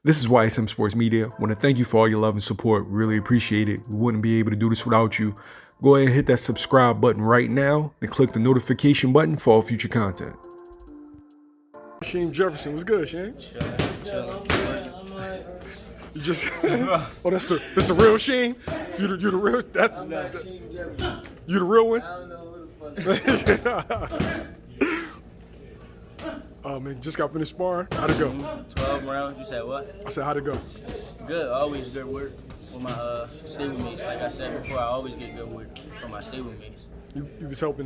This is YSM Sports Media. Want to thank you for all your love and support. Really appreciate it. We wouldn't be able to do this without you. Go ahead and hit that subscribe button right now and click the notification button for all future content. Rashiem Jefferson, what's good, Shane? Chillin'. You just oh, that's the real Sheen? You the real you the real one? I don't know what the fuck. Oh man, just got finished sparring. How'd it go? 12 rounds. You said what? I said, how'd it go? Good. Always good work with my stable mates. Like I said before, I always get good work from my stable mates. You was helping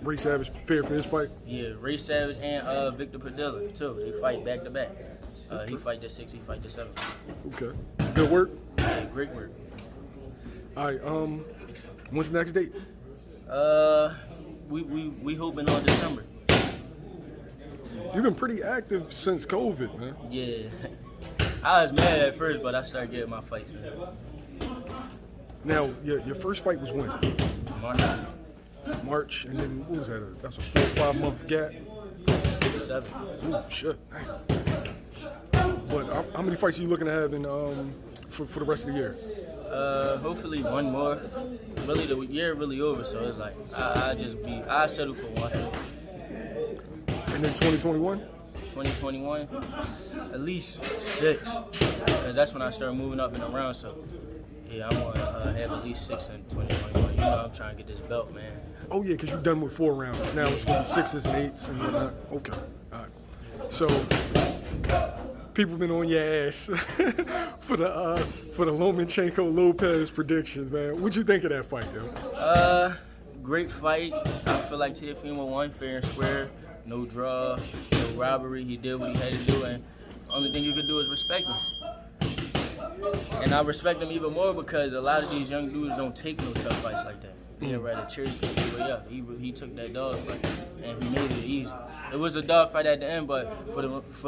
Ray Savage prepare for his fight? Yeah, Ray Savage and Victor Padilla too. They fight back to back. He fight the 6, he fight the 7. Okay. Good work? Yeah, great work. All right, when's the next date? We hoping on December. You've been pretty active since COVID, man. Yeah. I was mad at first, but I started getting my fights in. Now, your first fight was when? March, and then what was that? That's a 4 or 5 month gap. 6, 7. Ooh, shit. But how many fights are you looking to have in for the rest of the year? Hopefully one more. Really, the year really over, so it's like I settle for one. And then 2021? 2021, at least 6. Cause that's when I start moving up and around. So yeah, I want to have at least 6 in 2021. You know, I'm trying to get this belt, man. Oh yeah, because you've done with 4 rounds. Now it's going to be 6s and 8s and whatnot. Okay, all right. So people been on your ass for the Lomachenko Lopez predictions, man. What'd you think of that fight, yo? Great fight. I feel like Teofimo won fair and square. No draw, no rivalry. He did what he had to do, and the only thing you could do is respect him. And I respect him even more because a lot of these young dudes don't take no tough fights like that. They'd rather cherry pick his way up. He took that dog fight, and he made it easy. It was a dog fight at the end, but for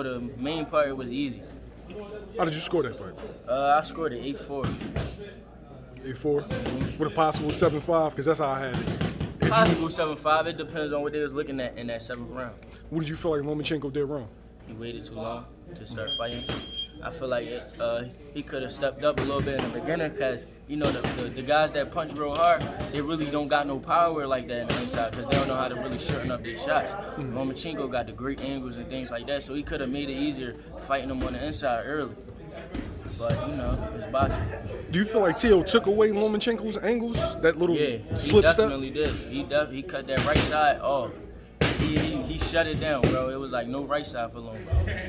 the main part, it was easy. How did you score that fight? I scored it 8-4. 8-4? With a possible 7-5, because that's how I had it. Possible 7-5. It depends on what they was looking at in that 7th round. What did you feel like Lomachenko did wrong? He waited too long to start fighting. I feel like he could have stepped up a little bit in the beginning because, you know, the guys that punch real hard, they really don't got no power like that in the inside because they don't know how to really shorten up their shots. Lomachenko got the great angles and things like that, so he could have made it easier fighting them on the inside early. But, you know, it's boxing. Do you feel like Teo took away Lomachenko's angles? That little slip step? He definitely did. He cut that right side off. He shut it down, bro. It was like no right side for Loma.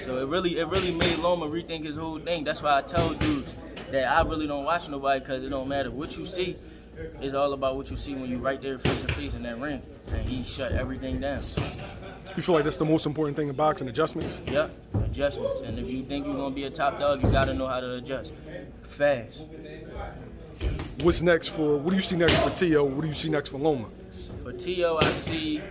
So it really made Loma rethink his whole thing. That's why I tell dudes that I really don't watch nobody because it don't matter what you see. It's all about what you see when you right there face to face in that ring. And he shut everything down. You feel like that's the most important thing in boxing, adjustments? Yep, adjustments. And if you think you're going to be a top dog, you got to know how to adjust fast. What do you see next for Teo? What do you see next for Loma? For Teo, I see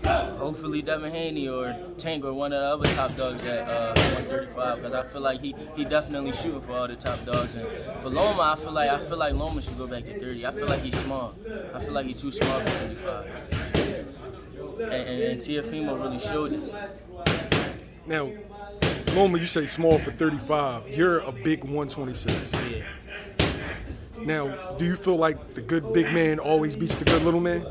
hopefully Devin Haney or Tank or one of the other top dogs at 135 because I feel like he definitely shooting for all the top dogs. And for Loma, I feel like Loma should go back to 30. I feel like he's small. I feel like he's too small for 35. And Teofimo really showed it. Now, Loma, you say small for 35. You're a big 126. Yeah. Now, do you feel like the good big man always beats the good little man?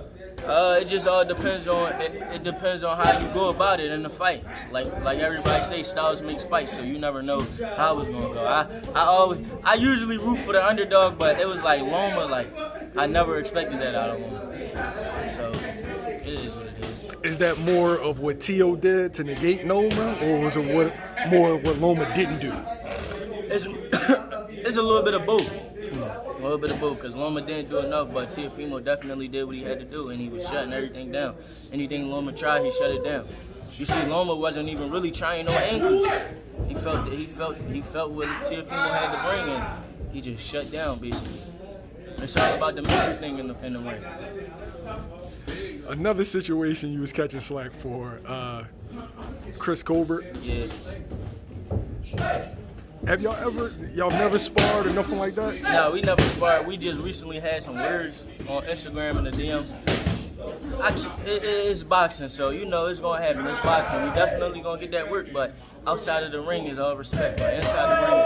It just all depends on it depends on how you go about it in the fight. Like everybody say, styles makes fights, so you never know how it's gonna go. I usually root for the underdog, but it was like Loma, like I never expected that out of him. So it is what it is. Is that more of what Teo did to negate Loma, or was it more what Loma didn't do? It's a little bit of both. A little bit of both, because Loma didn't do enough, but Teofimo definitely did what he had to do, and he was shutting everything down. Anything Loma tried, he shut it down. You see, Loma wasn't even really trying no angles. He felt what Teofimo had to bring, and he just shut down, basically. It's all about the mental thing in the ring. Another situation you was catching slack for, Chris Colbert. Yeah. Have y'all never sparred or nothing like that? No, we never sparred. We just recently had some words on Instagram and the DM. It's boxing, so you know it's gonna happen. It's boxing. We definitely gonna get that work, but outside of the ring is all respect. But inside the ring,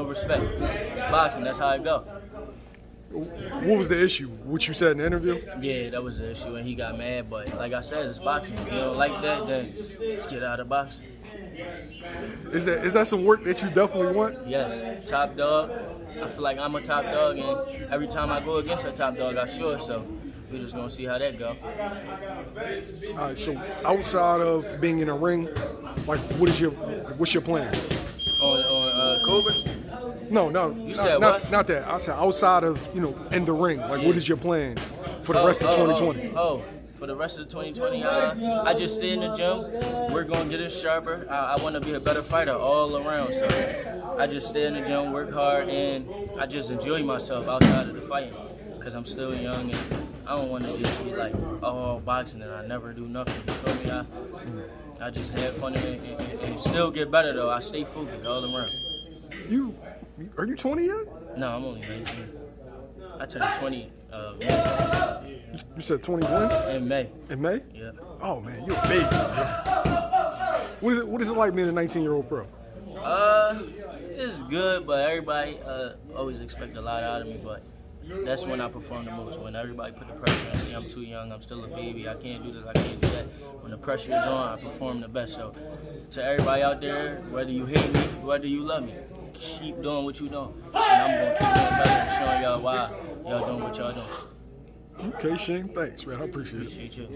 no respect. It's boxing. That's how it go. What was the issue? What you said in the interview? Yeah, that was the issue, and he got mad. But like I said, it's boxing. If you don't like that, then just get out of boxing. Is that some work that you definitely want? Yes, top dog. I feel like I'm a top dog, and every time I go against a top dog, I sure. So we're just gonna see how that go. All right. So outside of being in a ring, like, what's your plan? On Colbert? No, You said what? Not that. I said outside of in the ring. Like, what is your plan for the rest of 2020? For the rest of 2020, I just stay in the gym. We're gonna get it sharper. I want to be a better fighter all around. So I just stay in the gym, work hard, and I just enjoy myself outside of the fighting. Cause I'm still young and I don't want to just be like, oh, boxing and I never do nothing. You feel me? I just have fun and still get better though. I stay focused all around. Are you 20 yet? No, I'm only 19. I turned 20 May. You said 21? In May. In May? Yeah. Oh man, you're a baby. What is it like being a 19-year-old pro? It's good, but everybody always expect a lot out of me. But that's when I perform the most. When everybody put the pressure and say I'm too young, I'm still a baby, I can't do this, I can't do that. When the pressure is on, I perform the best. So to everybody out there, whether you hate me, whether you love me, keep doing what you're doing. And I'm going to keep doing better and showing y'all why y'all doing what y'all doing. Okay, Shane, thanks, man. I appreciate it. Appreciate you.